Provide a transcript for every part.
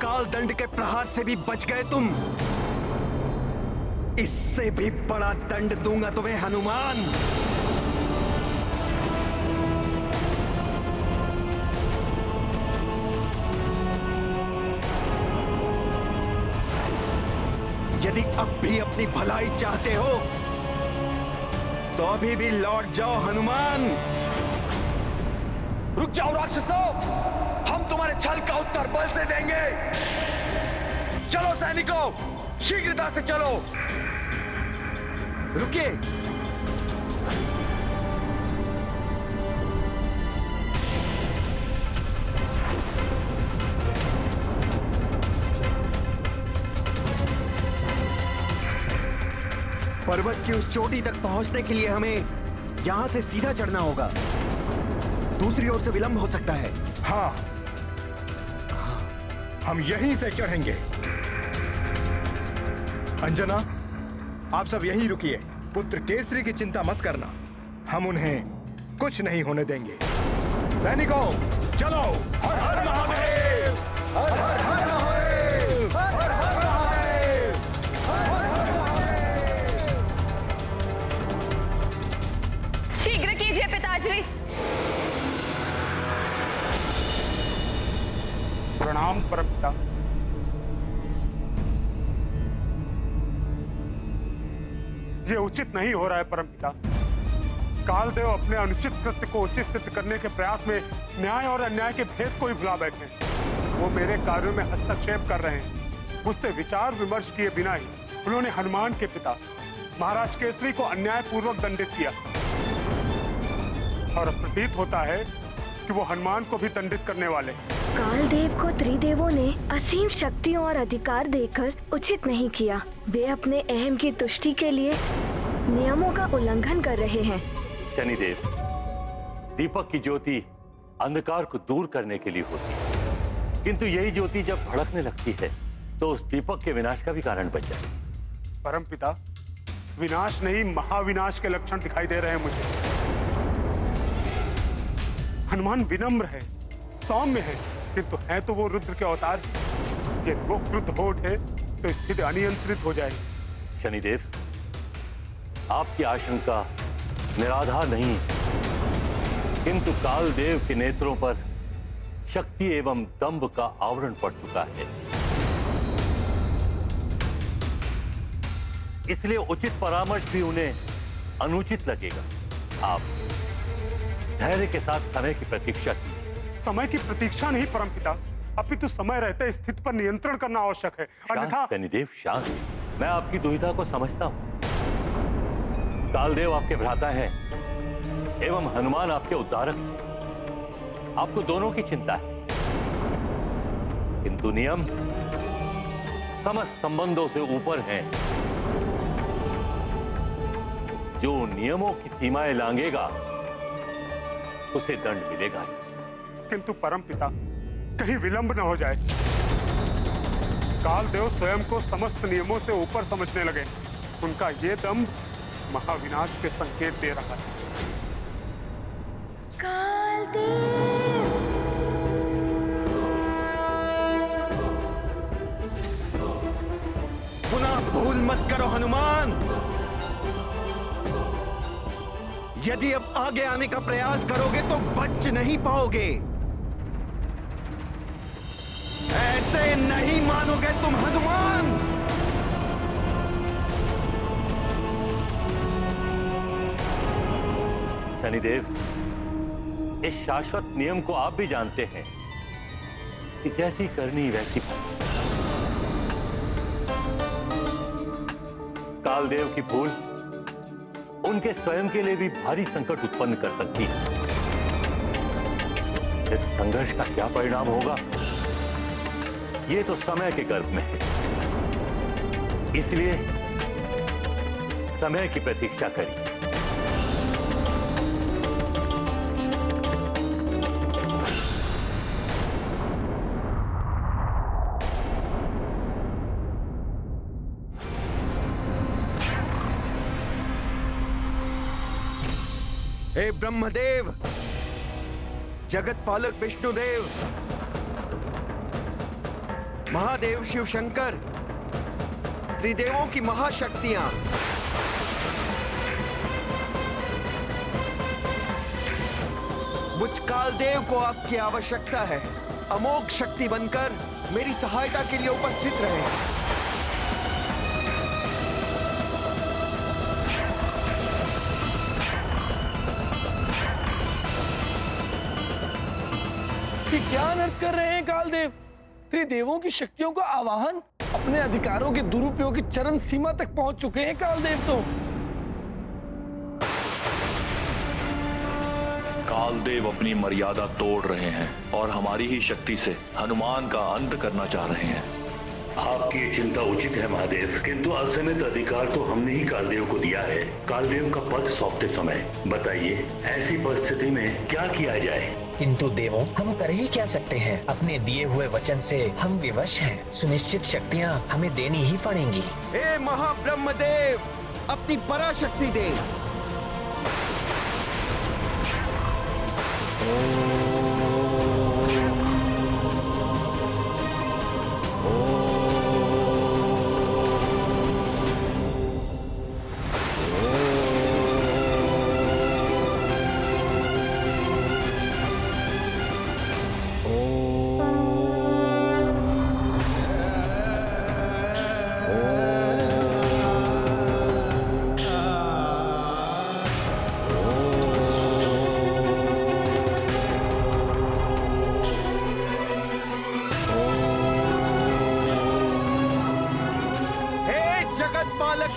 काल दंड के प्रहार से भी बच गए तुम। इससे भी बड़ा दंड दूंगा तुम्हें हनुमान। यदि अब भी अपनी भलाई चाहते हो तो अभी भी लौट जाओ हनुमान। रुक जाओ राक्षसों, हम तुम्हारे छल का उत्तर बल से देंगे। चलो सैनिकों, शीघ्रता से चलो। रुकिए, पर्वत की उस चोटी तक पहुंचने के लिए हमें यहां से सीधा चढ़ना होगा। दूसरी ओर से विलंब हो सकता है। हाँ, हम यहीं से चढ़ेंगे। अंजना, आप सब यहीं रुकिए। पुत्र केसरी की चिंता मत करना, हम उन्हें कुछ नहीं होने देंगे। सैनिकों, चलो। हर हर महादेव, हर हर महादेव, हर हर महादेव, हर हर महादेव। शीघ्र कीजिए पिताजी। प्रणाम परमपिता। ये उचित नहीं हो रहा है परमपिता। कालदेव अपने अनुचित कृत्य को उचित सिद्ध करने के प्रयास में न्याय और अन्याय के भेद को ही भुला बैठे। वो मेरे कार्यों में हस्तक्षेप कर रहे हैं। मुझसे विचार विमर्श किए बिना ही उन्होंने हनुमान के पिता महाराज केसरी को अन्यायपूर्वक दंडित किया और प्रतीत होता है कि वो हनुमान को भी दंडित करने वाले। कालदेव को त्रिदेवों ने असीम शक्तियों और अधिकार देकर उचित नहीं किया। वे अपने अहम की तुष्टि के लिए नियमों का उल्लंघन कर रहे हैं। शनिदेव, दीपक की ज्योति अंधकार को दूर करने के लिए होती है, किंतु यही ज्योति जब भड़कने लगती है तो उस दीपक के विनाश का भी कारण बन जाए। परमपिता, विनाश नहीं महाविनाश के लक्षण दिखाई दे रहे हैं मुझे। हनुमान विनम्र है, सौम्य है, किंतु है तो वो रुद्र के अवतार। यदि वो क्रुद्ध हो उठे तो स्थिति अनियंत्रित हो जाएगी। शनिदेव, आपकी आशंका निराधार नहीं, किंतु कालदेव के नेत्रों पर शक्ति एवं दंभ का आवरण पड़ चुका है। इसलिए उचित परामर्श भी उन्हें अनुचित लगेगा। आप धैर्य के साथ समय की प्रतीक्षा कीजिए। समय की प्रतीक्षा नहीं परमपिता, अपितु समय रहते स्थिति पर नियंत्रण करना आवश्यक है, अन्यथा। शनिदेव शांत, मैं आपकी दुविधा को समझता हूं। कालदेव आपके भ्राता हैं एवं हनुमान आपके उद्धारक हैं। आपको दोनों की चिंता है, किंतु नियम समस्त संबंधों से ऊपर हैं। जो नियमों की सीमाएं लांघेगा उसे दंड मिलेगा। किंतु परमपिता, कहीं विलंब न हो जाए। कालदेव स्वयं को समस्त नियमों से ऊपर समझने लगे। उनका ये दंभ महाविनाश के संकेत दे रहा है। कालदेव, पुनः भूल मत करो हनुमान। यदि अब आगे आने का प्रयास करोगे तो बच नहीं पाओगे। ऐसे नहीं मानोगे तुम हनुमान। शनिदेव, इस शाश्वत नियम को आप भी जानते हैं कि जैसी करनी वैसी भरनी। कालदेव की भूल उनके स्वयं के लिए भी भारी संकट उत्पन्न कर सकती है। इस संघर्ष का क्या परिणाम होगा, ये तो समय के गर्भ में है। इसलिए समय की प्रतीक्षा करिए। हे ब्रह्मदेव, जगत पालक विष्णुदेव, महादेव शिव शंकर, त्रिदेवों की महाशक्तियां, मुझ कालदेव को आपकी आवश्यकता है। अमोघ शक्ति बनकर मेरी सहायता के लिए उपस्थित रहे। क्या अनर्थ कर रहे हैं कालदेव? त्रिदेवों की शक्तियों का आवाहन, अपने अधिकारों के दुरुपयोग की चरम सीमा तक पहुंच चुके हैं कालदेव तो। कालदेव अपनी मर्यादा तोड़ रहे हैं और हमारी ही शक्ति से हनुमान का अंत करना चाह रहे हैं। आपकी ये चिंता उचित है महादेव, किंतु असीमित अधिकार तो हमने ही कालदेव को दिया है। कालदेव का पद सौंपते समय बताइए, ऐसी परिस्थिति में क्या किया जाए? किंतु देवों, हम कर ही क्या सकते हैं? अपने दिए हुए वचन से हम विवश हैं। सुनिश्चित शक्तियाँ हमें देनी ही पड़ेंगी। हे महाब्रह्मदेव, अपनी पराशक्ति दे।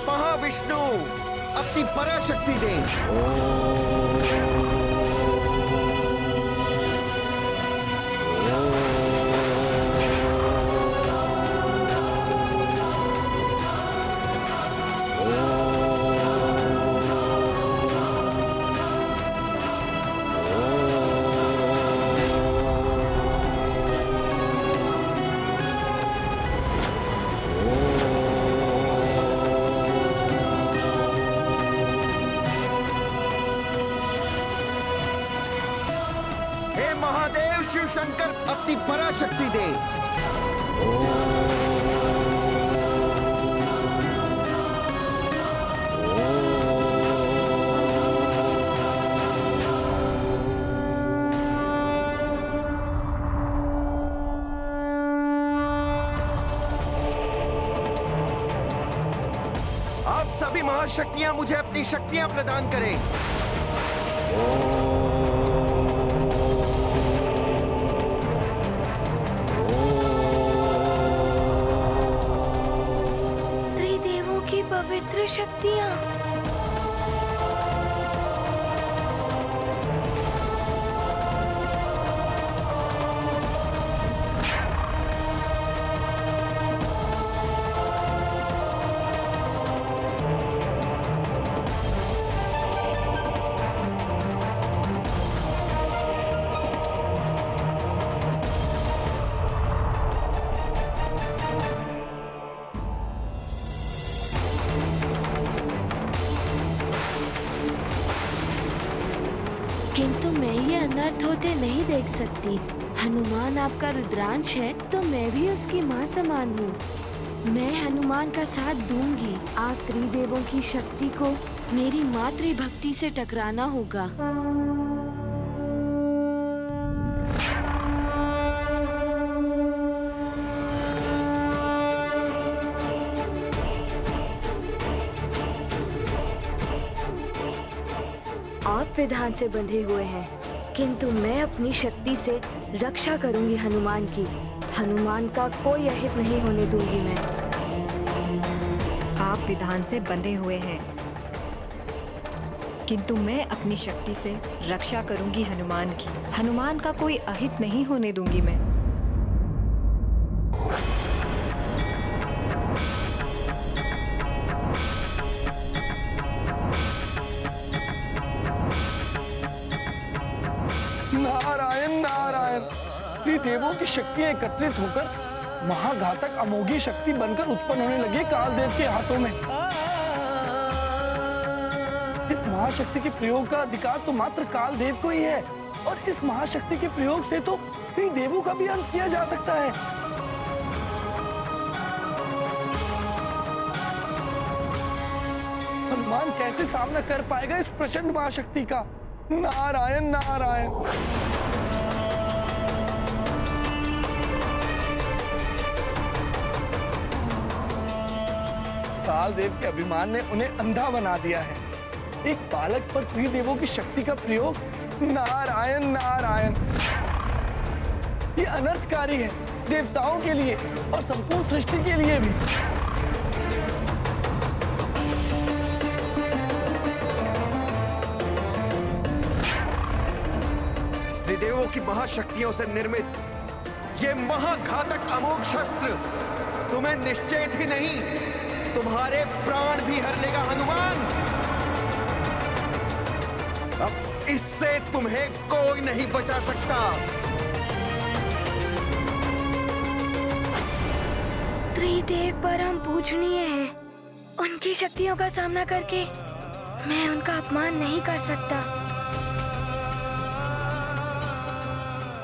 महाविष्णु, अपनी पराशक्ति दे। शिव शंकर, अपनी पराशक्ति दे। आप सभी महाशक्तियां मुझे अपनी शक्तियां प्रदान करें। पवित्र शक्तियाँ। किंतु मैं ये अनर्थ होते नहीं देख सकती। हनुमान आपका रुद्रांश है तो मैं भी उसकी माँ समान हूँ। मैं हनुमान का साथ दूंगी। आप त्रिदेवों की शक्ति को मेरी मातृभक्ति से टकराना होगा। आप विधान से बंधे हुए हैं, किंतु मैं अपनी शक्ति से रक्षा करूंगी हनुमान की। हनुमान का कोई अहित नहीं होने दूंगी मैं। आप विधान से बंधे हुए हैं, किंतु मैं अपनी शक्ति से रक्षा करूंगी हनुमान की। हनुमान का कोई अहित नहीं होने दूंगी मैं। नारायण नारायण। त्रिदेवों की शक्तियां एकत्रित होकर महाघातक अमोघी शक्ति बनकर उत्पन्न होने लगी कालदेव के हाथों में। इस महाशक्ति के प्रयोग का अधिकार तो मात्र कालदेव को ही है, और इस महाशक्ति के प्रयोग से तो त्रिदेवों का भी अंत किया जा सकता है। हनुमान कैसे सामना कर पाएगा इस प्रचंड महाशक्ति का। नारायण नारायण। कालदेव के अभिमान ने उन्हें अंधा बना दिया है। एक बालक पर त्रिदेवों की शक्ति का प्रयोग। नारायण नारायण। ये अनर्थकारी है, देवताओं के लिए और संपूर्ण सृष्टि के लिए भी। त्रिदेवों की महाशक्तियों से निर्मित ये महाघातक अमोघ शस्त्र तुम्हें निश्चय ही नहीं, तुम्हारे प्राण भी हर लेगा हनुमान। अब इससे तुम्हें कोई नहीं बचा सकता। त्रिदेव परम पूजनीय है। उनकी शक्तियों का सामना करके मैं उनका अपमान नहीं कर सकता।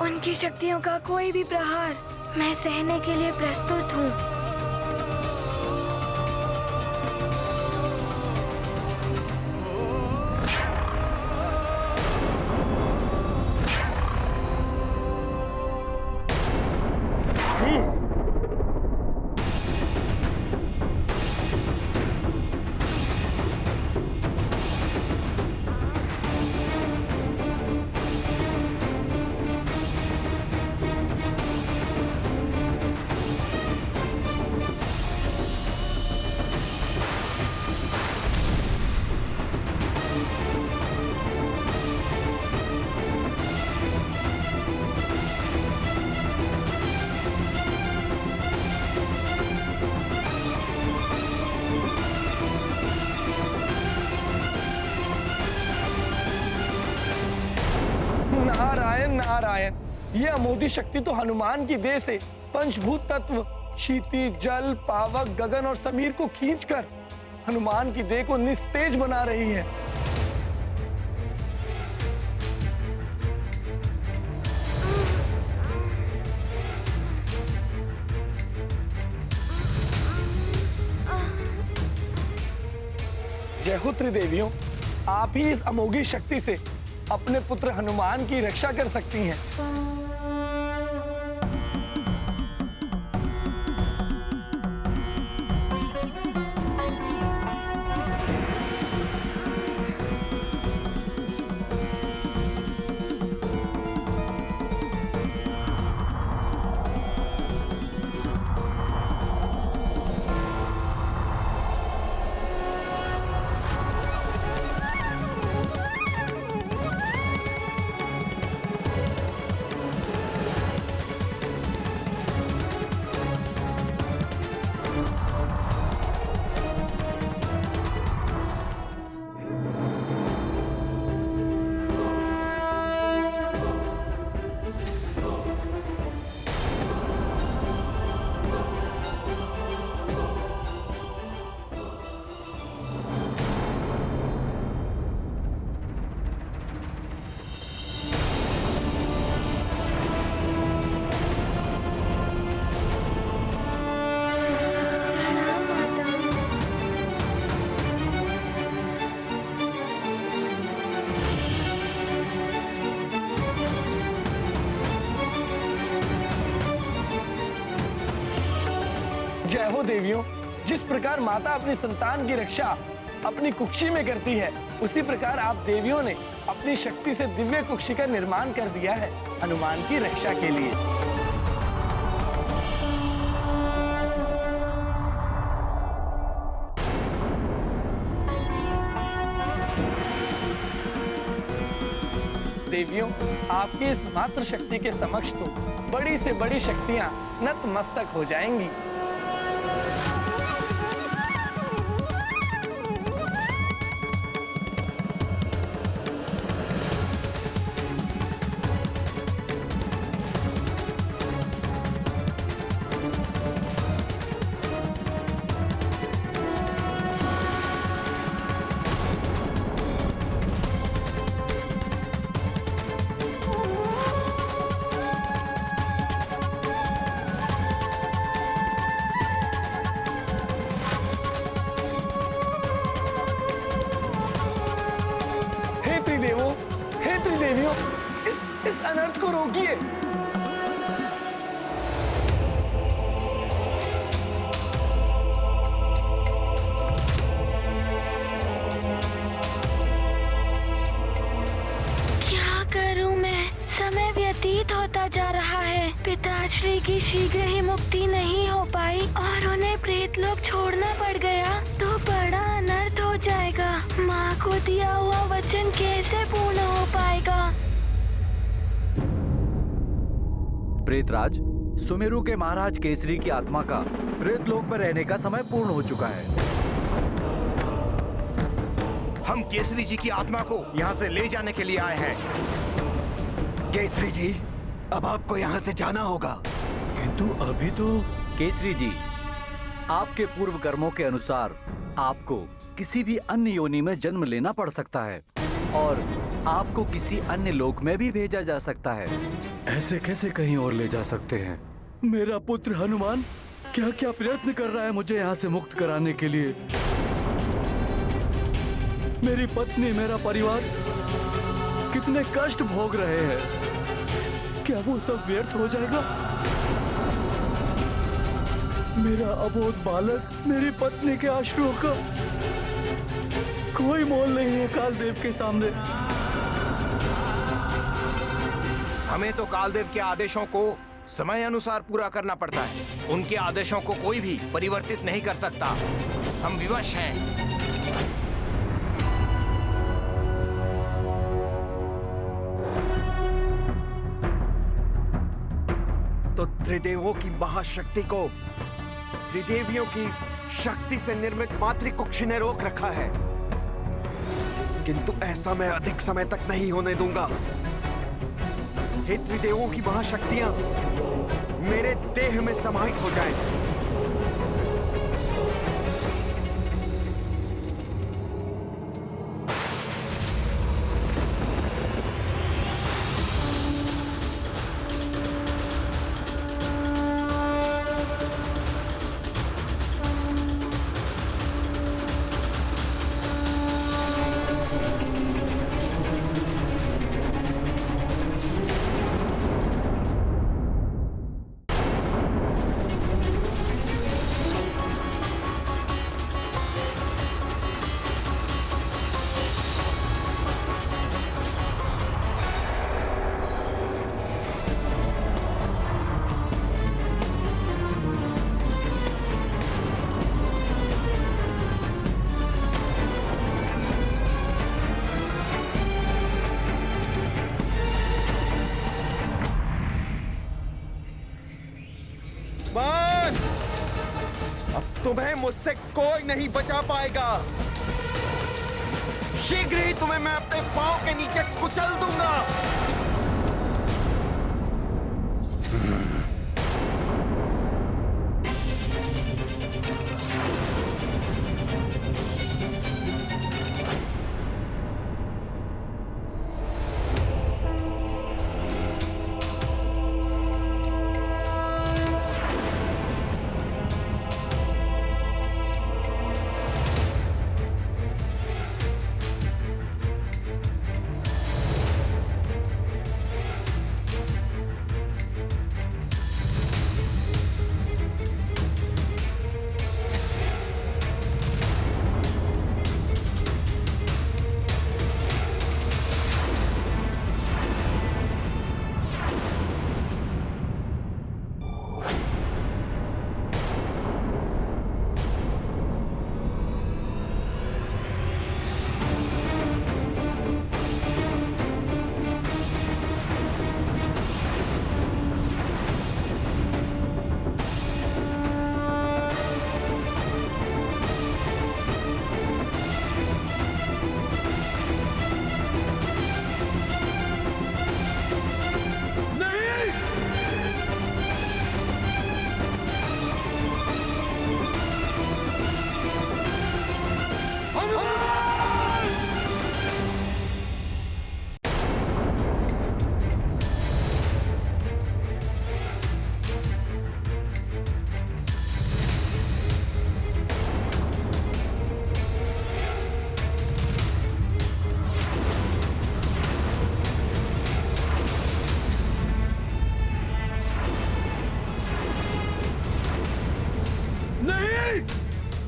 उनकी शक्तियों का कोई भी प्रहार मैं सहने के लिए प्रस्तुत हूँ। नारायण नारायण। ये अमोधी शक्ति तो हनुमान की देह से पंचभूत तत्व क्षिति, जल, पावक, गगन और समीर को खींचकर हनुमान की देह को निस्तेज बना रही है। जय हो त्रिदेवियों, आप ही इस अमोघी शक्ति से अपने पुत्र हनुमान की रक्षा कर सकती हैं। जय हो देवियों, जिस प्रकार माता अपनी संतान की रक्षा अपनी कुक्षी में करती है, उसी प्रकार आप देवियों ने अपनी शक्ति से दिव्य कुक्षी का निर्माण कर दिया है हनुमान की रक्षा के लिए। देवियों, आपकी इस मात्र शक्ति के समक्ष तो बड़ी से बड़ी शक्तियां नतमस्तक हो जाएंगी। रोकिए। क्या करूं मैं? समय व्यतीत होता जा रहा है। पिताश्री की शीघ्र ही मुक्ति नहीं हो पाई और उन्हें प्रेतलोक छोड़ना पड़ गया तो बड़ा अनर्थ हो जाएगा। माँ को दिया हुआ वचन कैसे पूर्ण हो पाएगा? प्रेतराज, सुमेरु के महाराज केसरी की आत्मा का प्रेतलोक में रहने का समय पूर्ण हो चुका है। हम केसरी जी की आत्मा को यहाँ से ले जाने के लिए आए हैं। केसरी जी, अब आपको यहाँ से जाना होगा। किंतु अभी तो केसरी जी, आपके पूर्व कर्मों के अनुसार आपको किसी भी अन्य योनि में जन्म लेना पड़ सकता है और आपको किसी अन्य लोक में भी भेजा जा सकता है। ऐसे कैसे कहीं और ले जा सकते हैं? मेरा पुत्र हनुमान क्या क्या प्रयत्न कर रहा है मुझे यहाँ से मुक्त कराने के लिए। मेरी पत्नी, मेरा परिवार कितने कष्ट भोग रहे हैं। क्या वो सब व्यर्थ हो जाएगा? मेरा अबोध बालक, मेरी पत्नी के आश्रुओं का कोई मोल नहीं है कालदेव के सामने। हमें तो कालदेव के आदेशों को समय अनुसार पूरा करना पड़ता है। उनके आदेशों को कोई भी परिवर्तित नहीं कर सकता। हम विवश हैं। तो त्रिदेवों की महाशक्ति को त्रिदेवियों की शक्ति से निर्मित मातृकुक्षी ने रोक रखा है, किंतु ऐसा मैं अधिक समय तक नहीं होने दूंगा। हे त्रिदेवों की महाशक्तियां मेरे देह में समाहित हो जाएं। तुम्हें मुझसे कोई नहीं बचा पाएगा। शीघ्र ही तुम्हें मैं अपने पांव के नीचे कुचल दूंगा।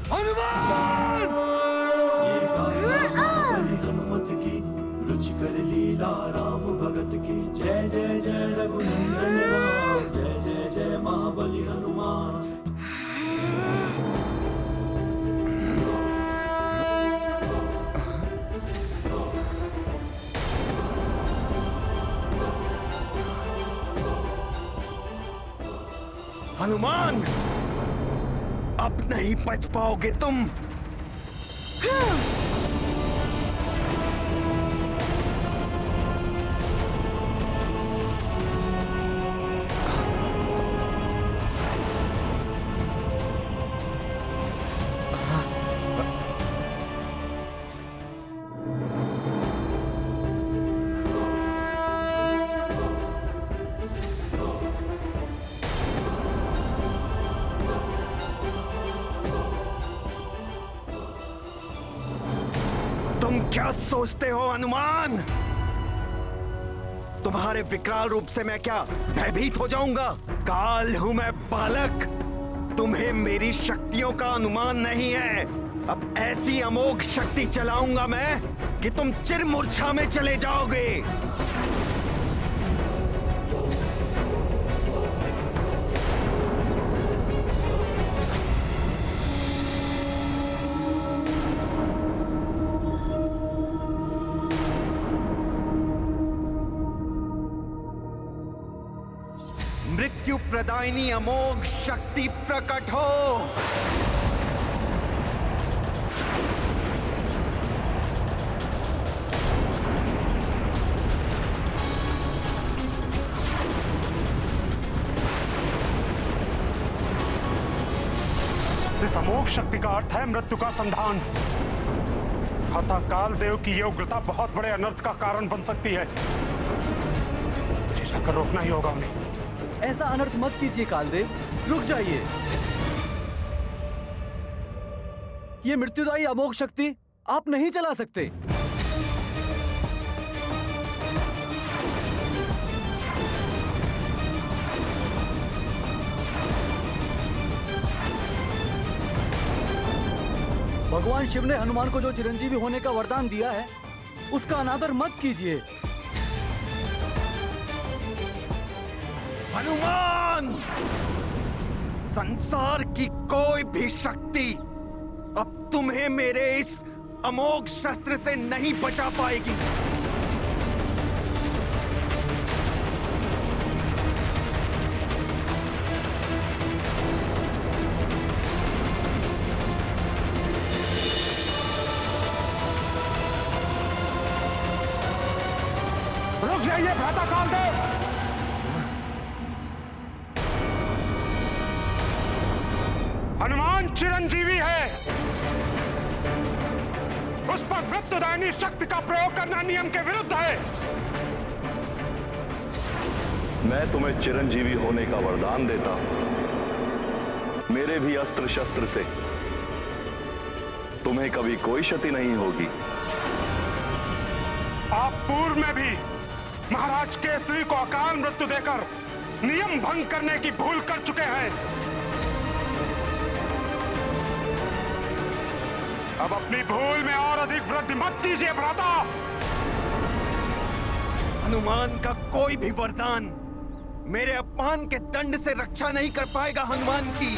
हनुमान! हनुमत की रुचि कर लीला राम भगत की। जय जय जय रघुनंदन राम, जय जय जय महाबली हनुमान। हनुमान, अब नहीं बच पाओगे तुम। तुम क्या सोचते हो हनुमान? तुम्हारे विकराल रूप से मैं क्या भयभीत हो जाऊंगा? काल हूं मैं बालक। तुम्हें मेरी शक्तियों का अनुमान नहीं है। अब ऐसी अमोघ शक्ति चलाऊंगा मैं कि तुम चिरमूर्छा में चले जाओगे। मृत्यु प्रदायिनी अमोघ शक्ति प्रकट हो। इस अमोघ शक्ति का अर्थ है मृत्यु का संधान। अतः काल देव की यह उग्रता बहुत बड़े अनर्थ का कारण बन सकती है। मुझे जाकर रोकना ही होगा उन्हें। ऐसा अनर्थ मत कीजिए कालदेव, रुक जाइए। ये मृत्युदायी अमोघ शक्ति आप नहीं चला सकते। भगवान शिव ने हनुमान को जो चिरंजीवी होने का वरदान दिया है, उसका अनादर मत कीजिए। हनुमान, संसार की कोई भी शक्ति अब तुम्हें मेरे इस अमोघ शस्त्र से नहीं बचा पाएगी। रुक जाइए भ्राता कालदेव। हनुमान चिरंजीवी है, उस पर मृत्युदायिनी शक्ति का प्रयोग करना नियम के विरुद्ध है। मैं तुम्हें चिरंजीवी होने का वरदान देता हूं। मेरे भी अस्त्र शस्त्र से तुम्हें कभी कोई क्षति नहीं होगी। आप पूर्व में भी महाराज केसरी को अकाल मृत्यु देकर नियम भंग करने की भूल कर चुके हैं। अब अपनी भूल में और अधिक वृद्धि मत कीजिए भ्राता। हनुमान का कोई भी वरदान मेरे अपमान के दंड से रक्षा नहीं कर पाएगा हनुमान की।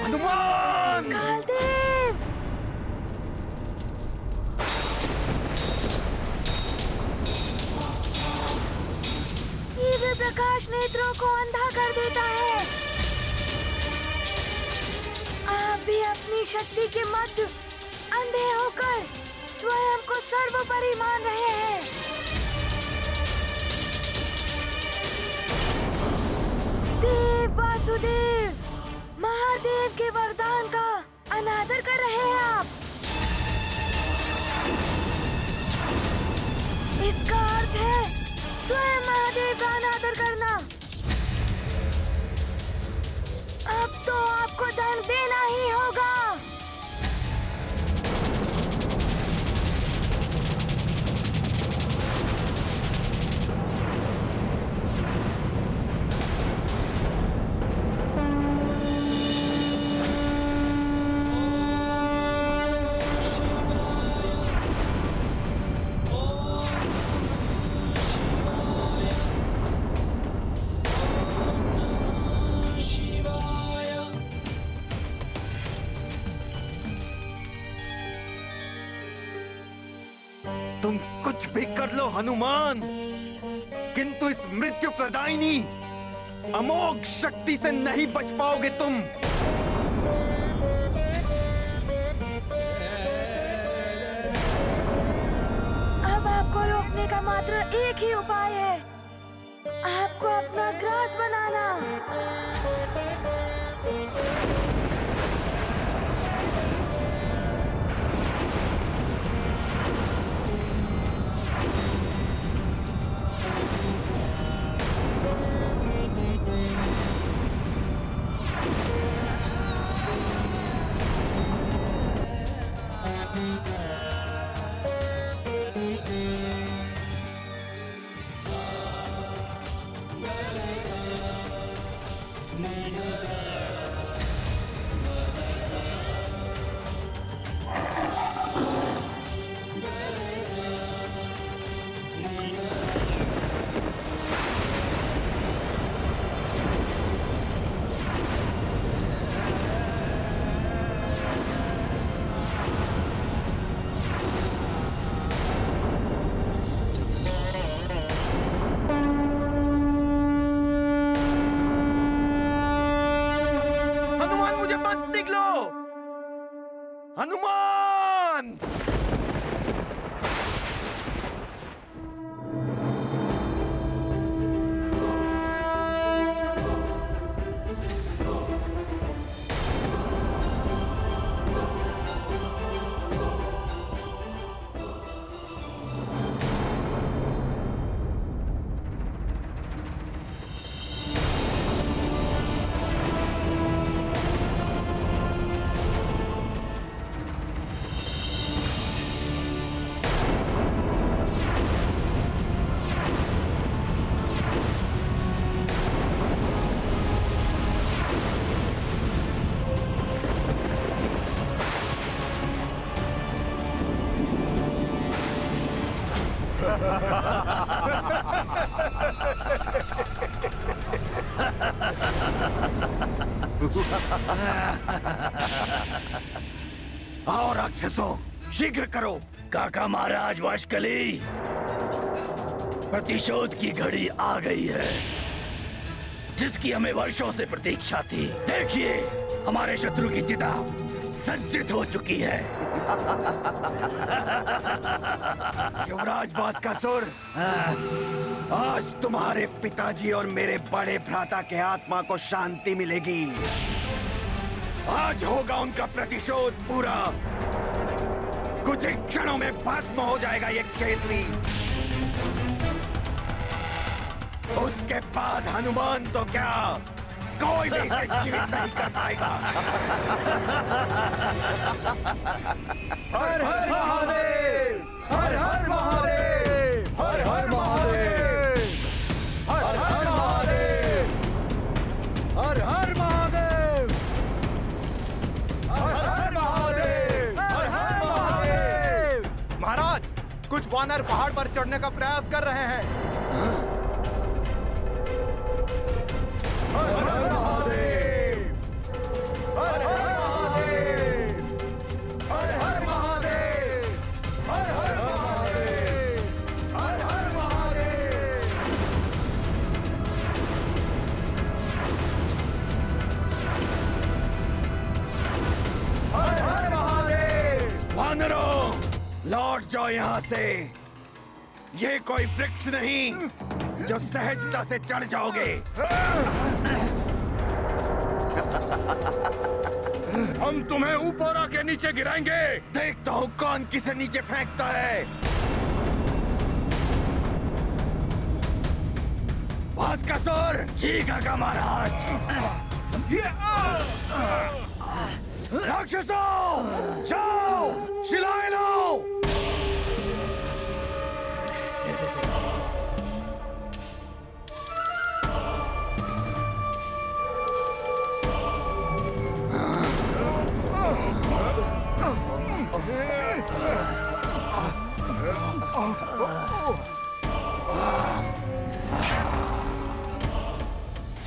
हनुमान! कालदेव! दिव्य प्रकाश नेत्रों को अंधा कर देता है। आप भी अपनी शक्ति के मध्य अंधे होकर स्वयं को सर्वोपरि मान रहे हैं। देव वासुदेव, महादेव के वरदान का अनादर कर रहे हैं आप। इसका अर्थ है स्वयं महादेव का अनादर करना। अब तो आपको दंड देना ही होगा। तुम कुछ भी कर लो हनुमान, किंतु इस मृत्यु प्रदायिनी अमोघ शक्ति से नहीं बच पाओगे तुम। अब आपको रोकने का मात्र एक ही उपाय है, आपको अपना ग्रास बनाना। हनुमान! आओ राक्षसों, शीघ्र करो। काका महाराज वाशकली, प्रतिशोध की घड़ी आ गई है, जिसकी हमें वर्षों से प्रतीक्षा थी। देखिए, हमारे शत्रु की चिता सज्जित हो चुकी है। युवराज बास्कासुर, आज तुम्हारे पिताजी और मेरे बड़े भ्राता के आत्मा को शांति मिलेगी। आज होगा उनका प्रतिशोध पूरा। कुछ ही क्षणों में भस्म हो जाएगा ये केसरी। उसके बाद हनुमान तो क्या, कोई भी इसे जीवित नहीं कर पाएगा। हर हर महादेव, हर हर महादेव, हर हर महादेव, हर हर महादेव, हर हर महादेव, हर हर महादेव, हर हर महादेव। महाराज, कुछ वानर पहाड़ पर चढ़ने का प्रयास कर रहे हैं। हर हर महादेव, हर हर महादेव, हर हर महादेव, हर हर महादेव, हर हर महादेव। हर हर महादेव। वानरों, लौट जाओ यहाँ से। ये कोई वृक्ष नहीं जो सहजता से चढ़ जाओगे। हम तुम्हें ऊपर आके नीचे गिराएंगे। देखता हूँ कौन किसे नीचे फेंकता है। बास्कासुर! जी काका महाराज। राक्षसों, जाओ, शिलाएं लाओ।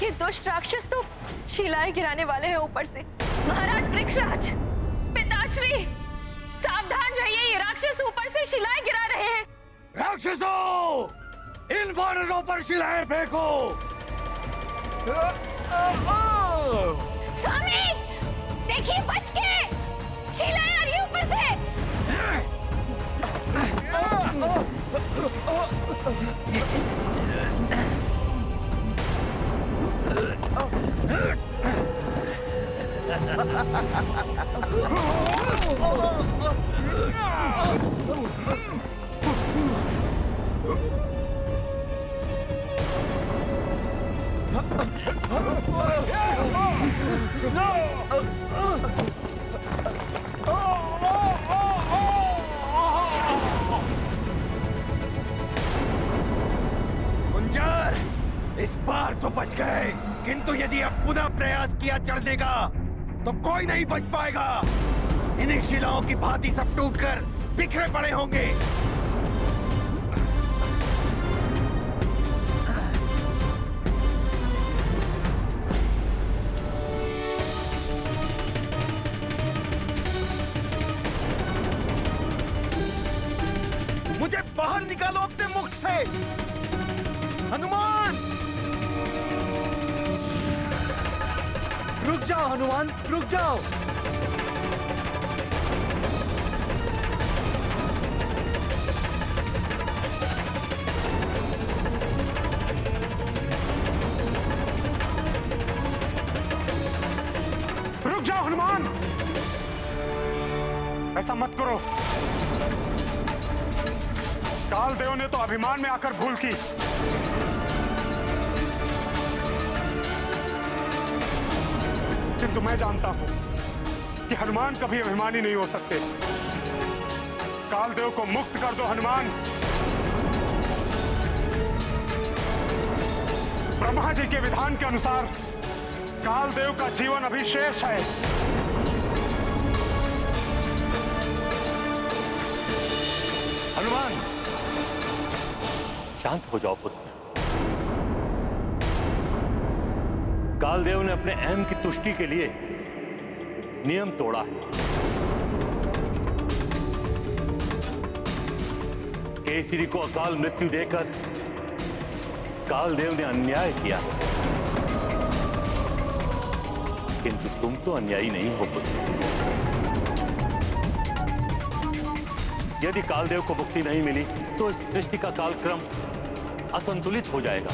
ये दुष्ट राक्षस तो शिलाएं गिराने वाले हैं ऊपर से। महाराज वृक्षराज, पिताश्री, सावधान! सावधान रहिए, ये राक्षस ऊपर से शिलाएं गिरा रहे हैं। राक्षसों, इन वानरों पर शिलाएं फेंको। स्वामी देखिए, बच के, शिलाएं आ रही है ऊपर से। गुंजर, इस बार तो बच गए, किंतु यदि अब पुनः प्रयास किया चढ़ने का तो कोई नहीं बच पाएगा। इन्हीं शिलाओं की भांति सब टूटकर बिखरे पड़े होंगे। मुझे बाहर निकालो अपने मुख से। हनुमान! रुक जाओ हनुमान, रुक जाओ। रुक जाओ हनुमान, ऐसा मत करो। कालदेव ने तो अभिमान में आकर भूल की। किंतु मैं जानता हूं कि हनुमान कभी अभिमानी नहीं हो सकते। कालदेव को मुक्त कर दो हनुमान। ब्रह्मा जी के विधान के अनुसार कालदेव का जीवन अभी शेष है। हनुमान, शांत हो जाओ पुत्र। कालदेव ने अपने अहम की तुष्टि के लिए नियम तोड़ा है। केसरी को अकाल मृत्यु देकर कालदेव ने अन्याय किया, किंतु तुम तो अन्यायी नहीं हो पुत्र। यदि कालदेव को मुक्ति नहीं मिली तो इस सृष्टि का कालक्रम असंतुलित हो जाएगा।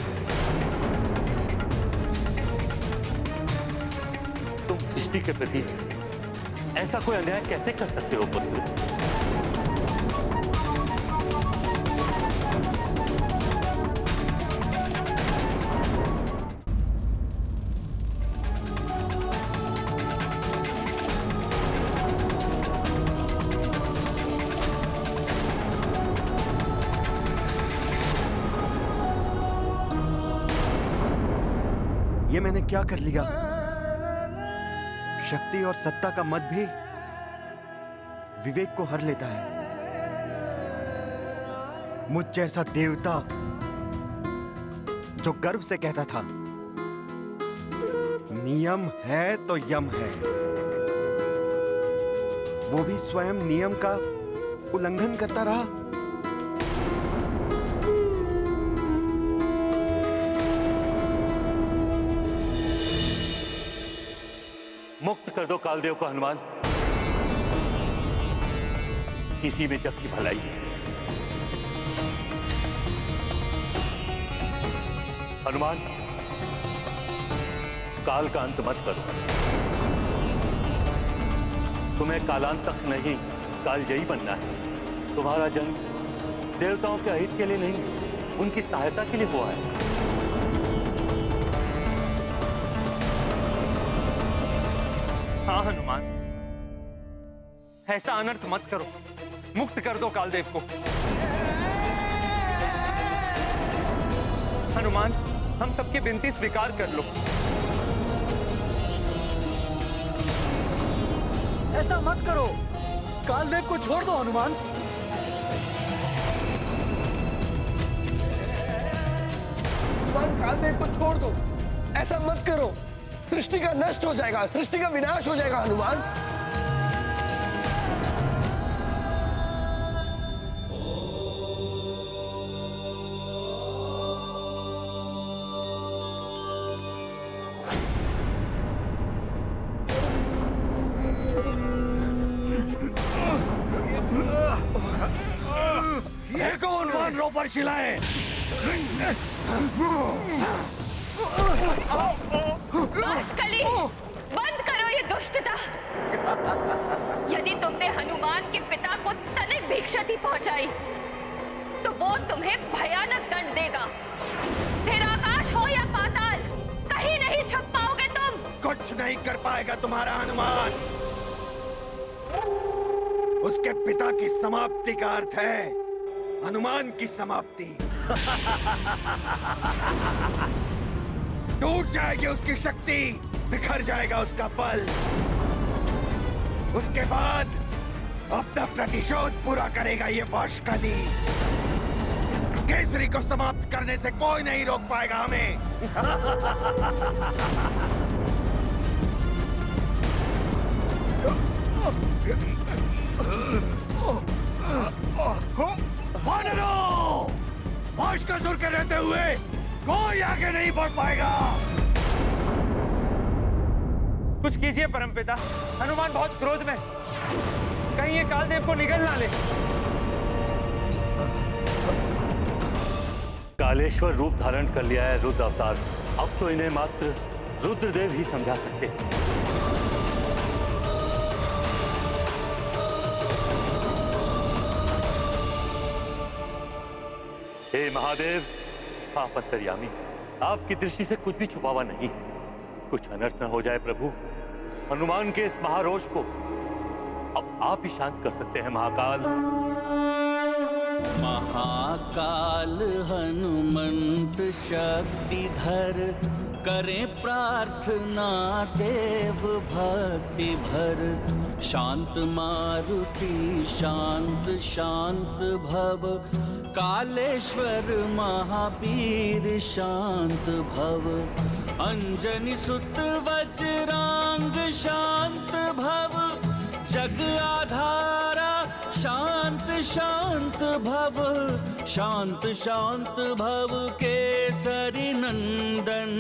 तुम सृष्टि के प्रति ऐसा कोई अन्याय कैसे कर सकते हो पुत्र? ये मैंने क्या कर लिया? शक्ति और सत्ता का मत भी विवेक को हर लेता है। मुझ जैसा देवता जो गर्व से कहता था नियम है तो यम है, वो भी स्वयं नियम का उल्लंघन करता रहा। मुक्त कर दो कालदेव को हनुमान। इसी में जग की भलाई है। हनुमान, काल का अंत मत करो। तुम्हें कालांतक नहीं, कालजयी बनना है। तुम्हारा जन्म देवताओं के हित के लिए नहीं, उनकी सहायता के लिए हुआ है। हाँ हनुमान, ऐसा अनर्थ मत करो। मुक्त कर दो कालदेव को। हनुमान, हम सबकी विनती स्वीकार कर लो। ऐसा मत करो, कालदेव को छोड़ दो हनुमान। कालदेव को छोड़ दो, ऐसा मत करो। सृष्टि का नष्ट हो जाएगा, सृष्टि का विनाश हो जाएगा हनुमान। हनुमान रो पर शिलाएं। बाष्कली, बंद करो ये दुष्टता। यदि तुमने हनुमान के पिता को तनिक भी क्षति पहुंचाई तो वो तुम्हें भयानक दंड देगा। फिर आकाश हो या पाताल, कहीं नहीं छुप पाओगे तुम। कुछ नहीं कर पाएगा तुम्हारा हनुमान। उसके पिता की समाप्ति का अर्थ है हनुमान की समाप्ति। टूट जाएगी उसकी शक्ति, बिखर जाएगा उसका बल। उसके बाद अपना प्रतिशोध पूरा करेगा ये बाष्कली। केसरी को समाप्त करने से कोई नहीं रोक पाएगा हमें। वानरों! बाष्कसुर के रहते हुए कोई आगे नहीं बढ़ पाएगा। कुछ कीजिए परमपिता, हनुमान बहुत क्रोध में, कहीं ये कालदेव को निगल ना ले। कालेश्वर रूप धारण कर लिया है रुद्र अवतार। अब तो इन्हें मात्र रुद्रदेव ही समझा सकते हैं। हे महादेव, आप अंतर्यामी, आपकी दृष्टि से कुछ भी छुपावा नहीं। कुछ अनर्थ न हो जाए प्रभु। हनुमान के इस महारोष को अब आप ही शांत कर सकते हैं महाकाल। महाकाल हनुमंत शक्तिधर, करें प्रार्थना देव भक्ति भर। शांत मारुति शांत शांत भव, कालेश्वर महावीर शांत भव। अंजनी सुत वज्रांग शांत भव, जग आधारा शांत शांत भव। शांत शांत भव केसरी नंदन,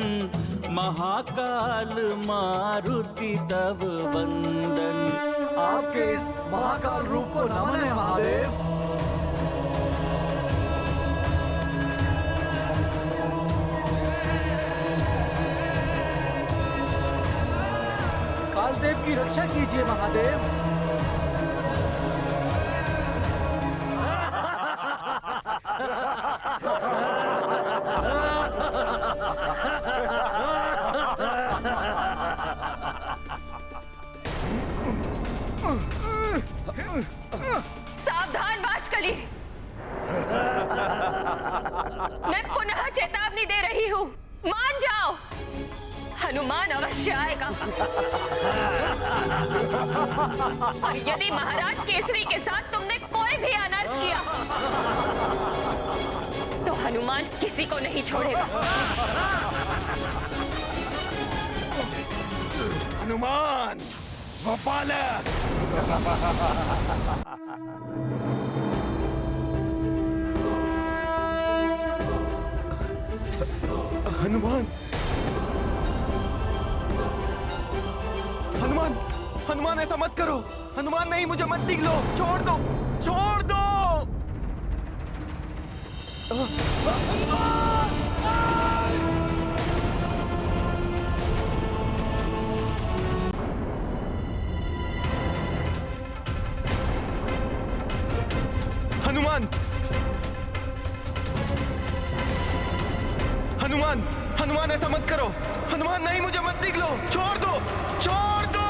महाकाल मारुति तव वंदन। आपके इस महाकाल रूप को नमन है महादेव। कालदेव की रक्षा कीजिए महादेव। सावधान बाष्कली, मैं पुनः चेतावनी दे रही हूँ, मान जाओ। हनुमान अवश्य आएगा। और यदि महाराज केसरी के साथ तुमने कोई भी अनर्थ किया तो हनुमान किसी को नहीं छोड़ेगा। हनुमान वो बालक। हनुमान, हनुमान, हनुमान ऐसा मत करो। हनुमान नहीं, मुझे मत निकलो, छोड़ दो, छोड़ दो। हनुमान, हनुमान, हनुमान ऐसा मत करो। हनुमान नहीं, मुझे मत निकलो, छोड़ दो, छोड़ दो।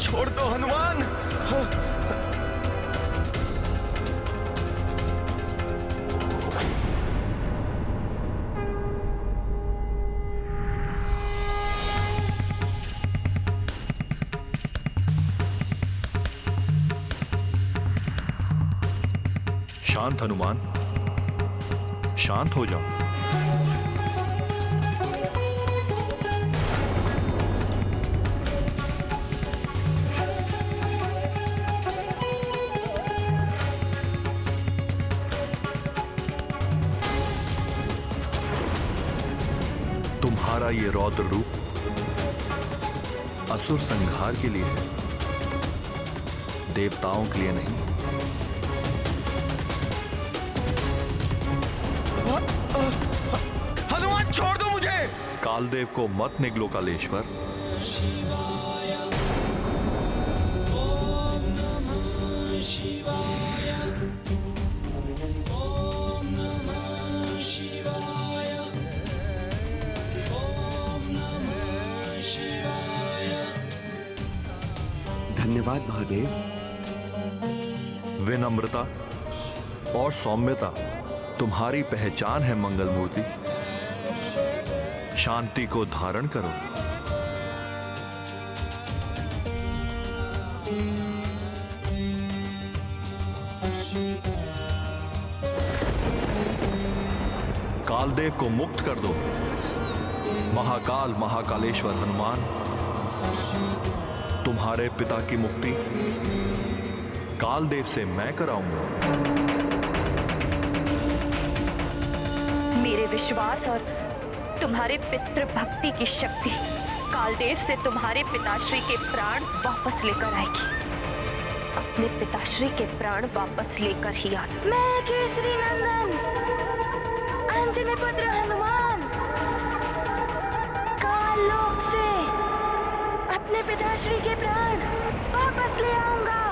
छोड़ दो हनुमान। शांत हनुमान, शांत हो जाओ। तुम्हारा ये रौद्र रूप असुर संहार के लिए है। देवताओं के लिए नहीं। हनुमान छोड़ दो मुझे। कालदेव को मत निगलो कालेश्वर। धन्यवाद महादेव। विनम्रता और सौम्यता तुम्हारी पहचान है मंगल मूर्ति। शांति को धारण करो। कालदेव को मुक्त कर दो। महाकाल महाकालेश्वर हनुमान, तुम्हारे पिता की मुक्ति कालदेव से मैं कराऊंगा। मेरे विश्वास और तुम्हारे पितृ भक्ति की शक्ति कालदेव से तुम्हारे पिताश्री के प्राण वापस लेकर आएगी। अपने पिताश्री के प्राण वापस लेकर ही आना। मैं केसरी नंदन अंजनी पुत्र हनुमान काललोक से अपने पिताश्री के प्राण वापस ले आऊंगा।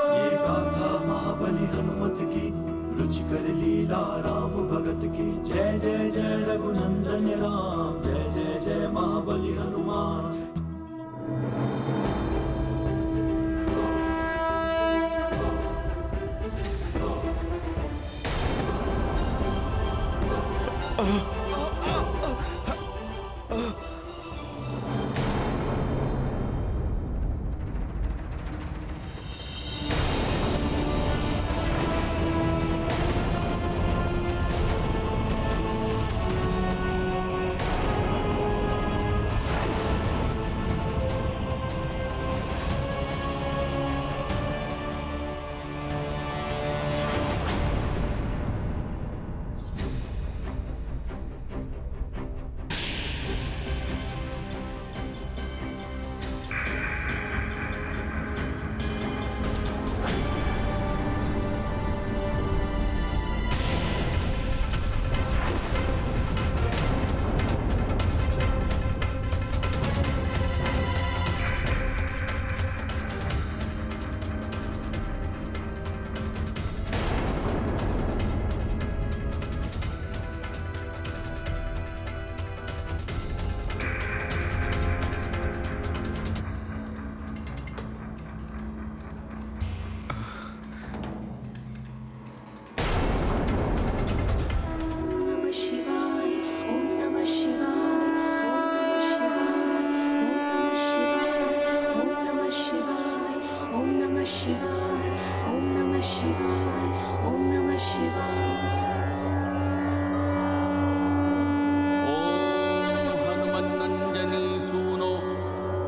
ये गाथा महाबली हनुमत की, रुचिकर लीला राम भगत की। जय जय जय रघुनंदन राम, जय जय जय महाबली हनुमान।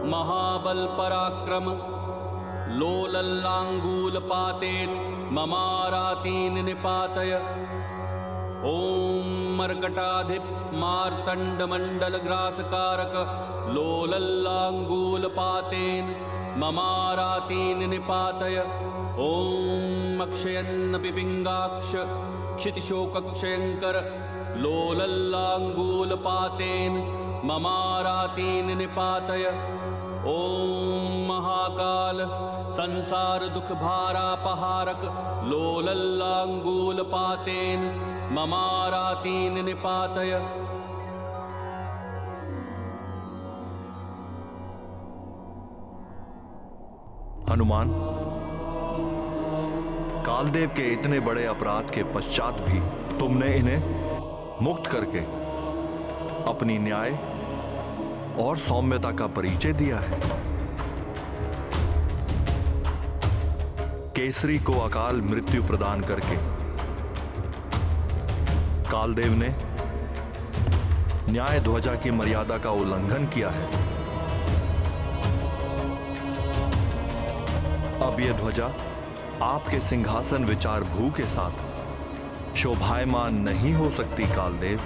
महाबल पराक्रम लोलल्लांगूल पातेत ममारातीन निपातय। ओम मर्कटाधिप मार्तंड मंडल ग्रासकारक लोलल्लांगूल पातेन ममारातीन निपातय। ओम अक्षयन्न पिपिंगाक्ष क्षितिशोकक्षयंकर लोलल्लांगूल पातेन ममारातीन निपातय। ओम महाकाल संसार दुख भारापहारक लोलल्लांगूल पातेन ममारातीन निपातय। हनुमान, कालदेव के इतने बड़े अपराध के पश्चात भी तुमने इन्हें मुक्त करके अपनी न्याय और सौम्यता का परिचय दिया है। केसरी को अकाल मृत्यु प्रदान करके कालदेव ने न्याय ध्वजा की मर्यादा का उल्लंघन किया है। अब यह ध्वजा आपके सिंहासन विचार भू के साथ शोभायमान नहीं हो सकती कालदेव।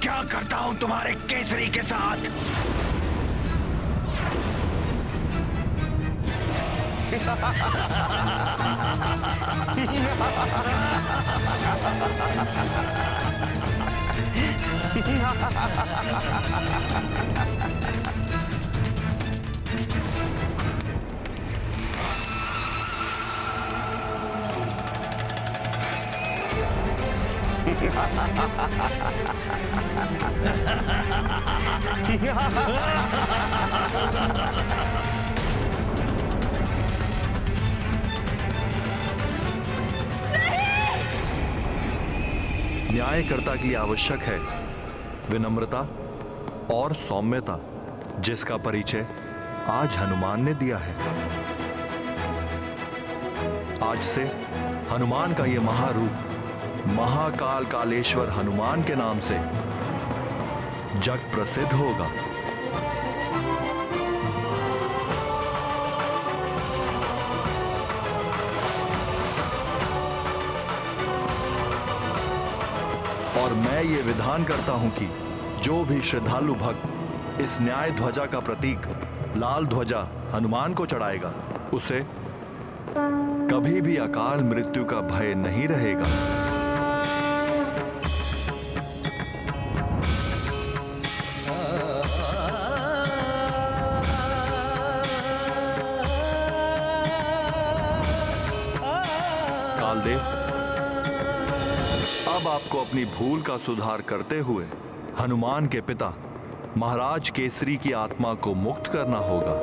क्या करता हूं तुम्हारे केसरी के साथ? न्यायकर्ता की आवश्यक है विनम्रता और सौम्यता, जिसका परिचय आज हनुमान ने दिया है। आज से हनुमान का यह महारूप महाकाल कालेश्वर हनुमान के नाम से जग प्रसिद्ध होगा। और मैं ये विधान करता हूं कि जो भी श्रद्धालु भक्त इस न्याय ध्वजा का प्रतीक लाल ध्वजा हनुमान को चढ़ाएगा, उसे कभी भी अकाल मृत्यु का भय नहीं रहेगा। कालदेव, अब आपको अपनी भूल का सुधार करते हुए हनुमान के पिता महाराज केसरी की आत्मा को मुक्त करना होगा।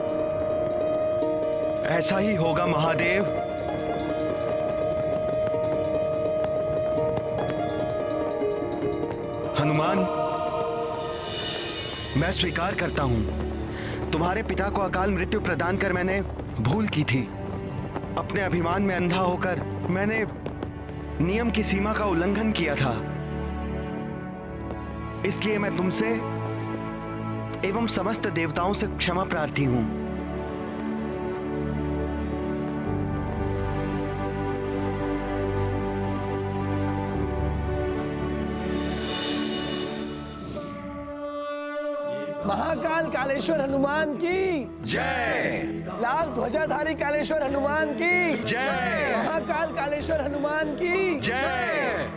ऐसा ही होगा महादेव। हनुमान, मैं स्वीकार करता हूं, तुम्हारे पिता को अकाल मृत्यु प्रदान कर मैंने भूल की थी। अपने अभिमान में अंधा होकर मैंने नियम की सीमा का उल्लंघन किया था। इसलिए मैं तुमसे एवं समस्त देवताओं से क्षमा प्रार्थी हूं। महाकाल कालेश्वर हनुमान की जय। लाल ध्वजाधारी कालेश्वर हनुमान की जय। महाकाल कालेश्वर हनुमान की जय।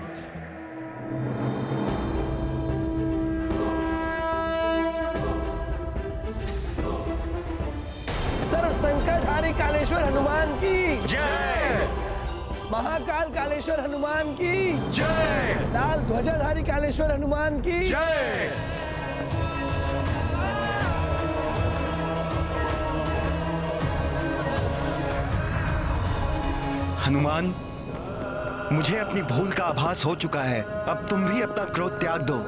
सर्व संकटहारी कालेश्वर हनुमान की जय। महाकाल कालेश्वर हनुमान की जय। लाल ध्वजाधारी कालेश्वर हनुमान की जय। हनुमान, मुझे अपनी भूल का आभास हो चुका है। अब तुम भी अपना क्रोध त्याग दो।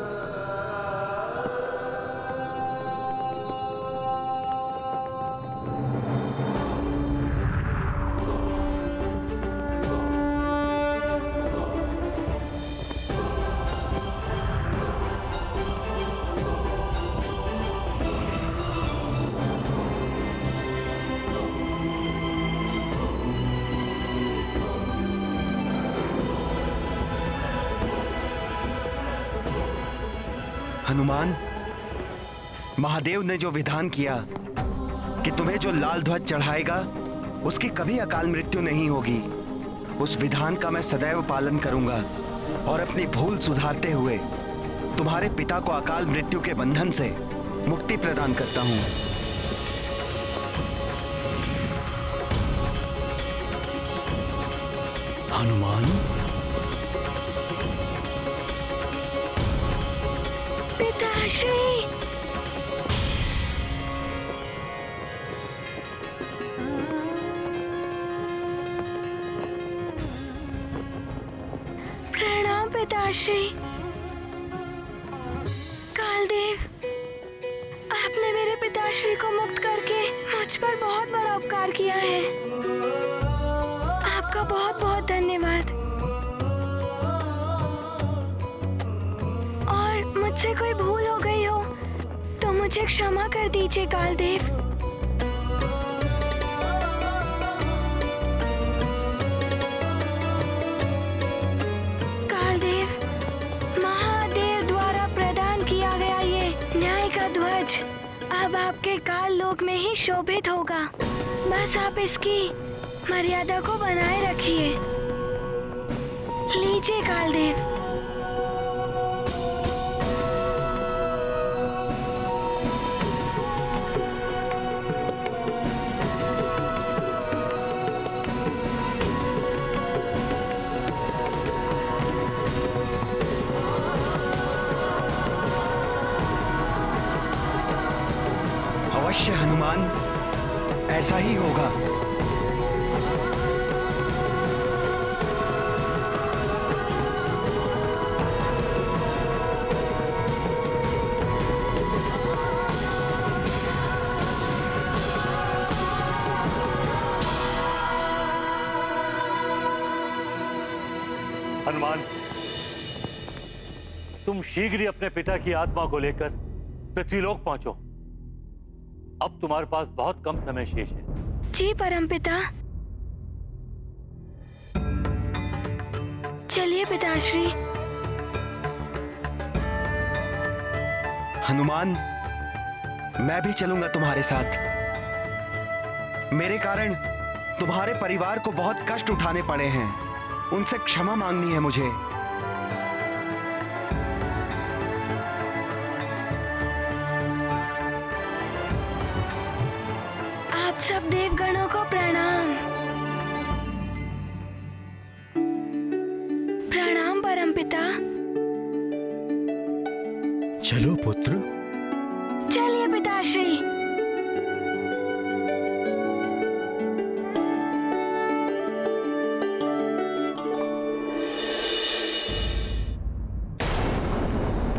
हनुमान, महादेव ने जो विधान किया कि तुम्हें जो लाल ध्वज चढ़ाएगा उसकी कभी अकाल मृत्यु नहीं होगी, उस विधान का मैं सदैव पालन करूंगा और अपनी भूल सुधारते हुए तुम्हारे पिता को अकाल मृत्यु के बंधन से मुक्ति प्रदान करता हूं। हनुमान, पिताश्री, प्रणाम पिताश्री। कालदेव, आपने मेरे पिताश्री को मुक्त करके मुझ पर बहुत बड़ा उपकार किया है। आपका बहुत बहुत धन्यवाद। और मुझसे कोई भूल हो गई हो तो मुझे क्षमा कर दीजिए कालदेव। कालदेव, महादेव द्वारा प्रदान अब आपके काल लोक में ही शोभित होगा। बस आप इसकी मर्यादा को बनाए रखिए। लीजिए कालदेव। अवश्य हनुमान, ऐसा ही होगा। हनुमान, तुम शीघ्र ही अपने पिता की आत्मा को लेकर पृथ्वीलोक पहुंचो। अब तुम्हारे पास बहुत कम समय शेष है। जी परमपिता। चलिए पिताश्री। हनुमान, मैं भी चलूंगा तुम्हारे साथ। मेरे कारण तुम्हारे परिवार को बहुत कष्ट उठाने पड़े हैं। उनसे क्षमा मांगनी है मुझे। आप सब देवगणों को प्रणाम। प्रणाम परमपिता। चलो पुत्र। चलिए पिताश्री।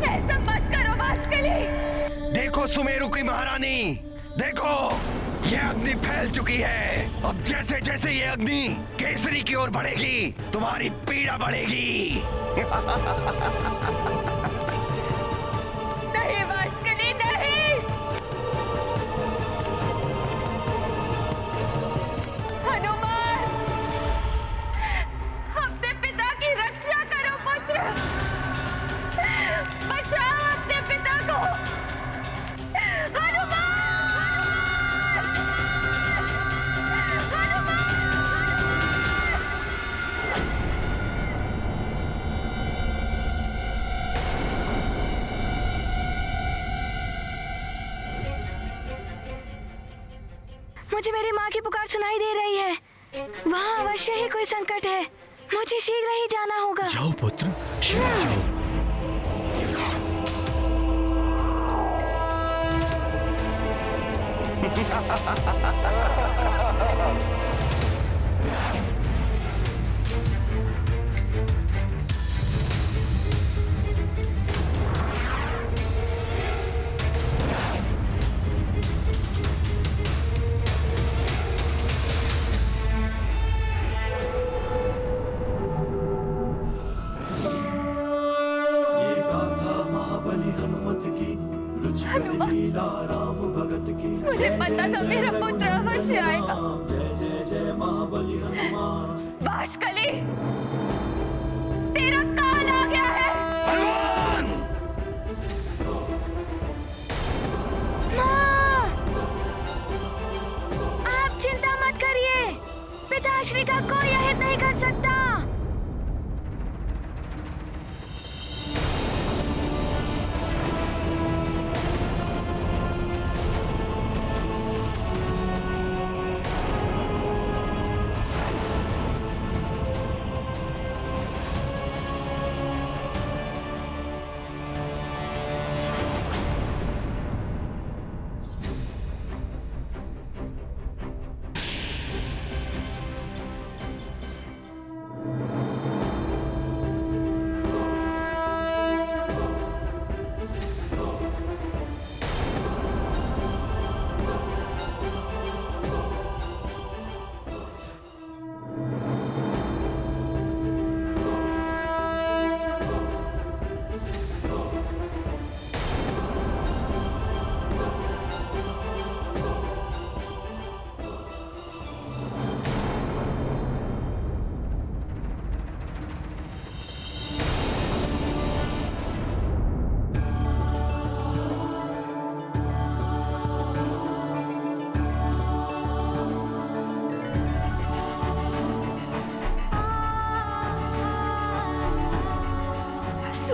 ऐसा मत करो वाशकली। देखो सुमेरु की महारानी, देखो ये अग्नि फैल चुकी है। अब जैसे जैसे ये अग्नि केसरी की ओर बढ़ेगी, तुम्हारी पीड़ा बढ़ेगी। नहीं वाशकली, नहीं। हनुमान, अपने पिता की रक्षा करो पुत्र। बचाओ अपने पिता को। हनुमान! मुझे मेरी माँ की पुकार सुनाई दे रही है। वहाँ अवश्य ही कोई संकट है। मुझे शीघ्र ही जाना होगा। जाओ पुत्र, शीघ्र जाओ। ये गाथा महाबली हनुमत की, रुच कर लीला राम भगत की। मुझे पता था मेरा पुत्र अवश्य आएगा। जय जय जय महाबली हनुमान। वाशकली, तेरा काल आ गया है। हनुमान! माँ! आप चिंता मत करिए। पिताश्री का कोई अहित नहीं कर सकता।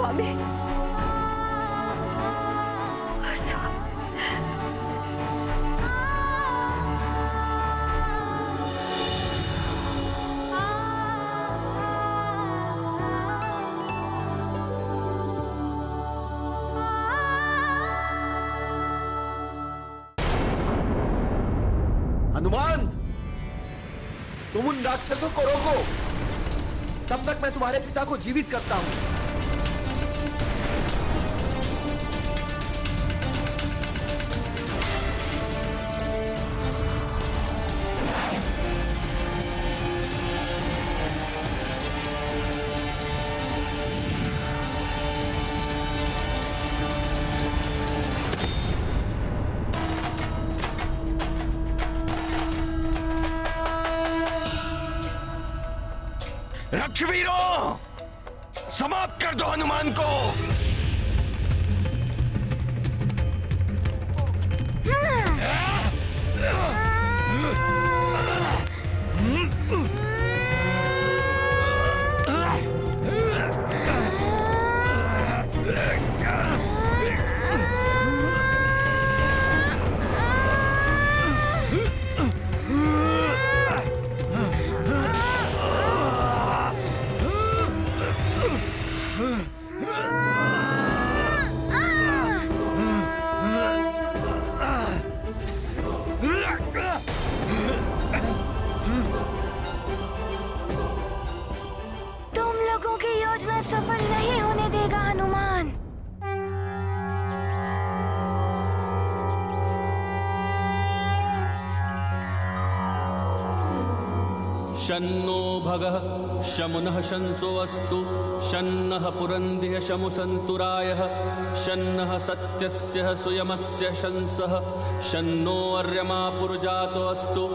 स्वामी, हनुमान, तुम उन राक्षसों को रोको, तब तक मैं तुम्हारे पिता को जीवित करता हूं। रक्षवीरों, समाप्त कर दो हनुमान को। तुम लोगों की योजना सफल नहीं होने देगा हनुमान। शन्नो भगः शमुनः शंसो अस्तु, शन्नः पुरंदिः शमु सन्तुरायः, शन्नः सत्यस्य सुयमस्य शंसः, शन्नो अर्यमा पुरुजातो अस्तु।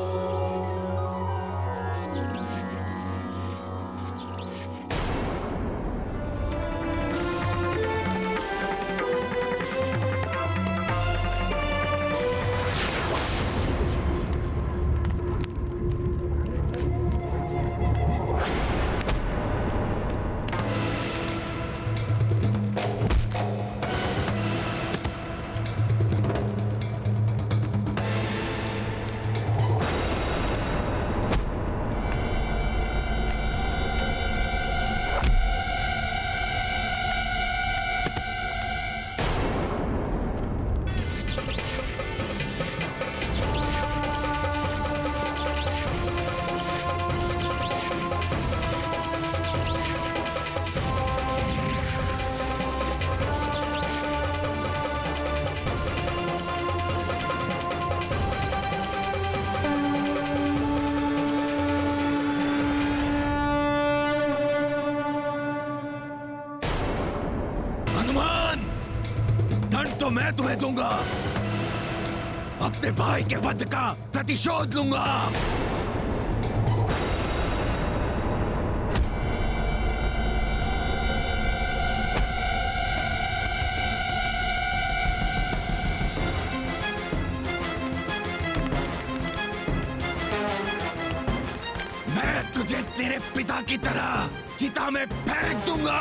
तो मैं तुम्हें दूंगा, अपने भाई के वध का प्रतिशोध लूंगा। मैं तुझे तेरे पिता की तरह चिता में फेंक दूंगा।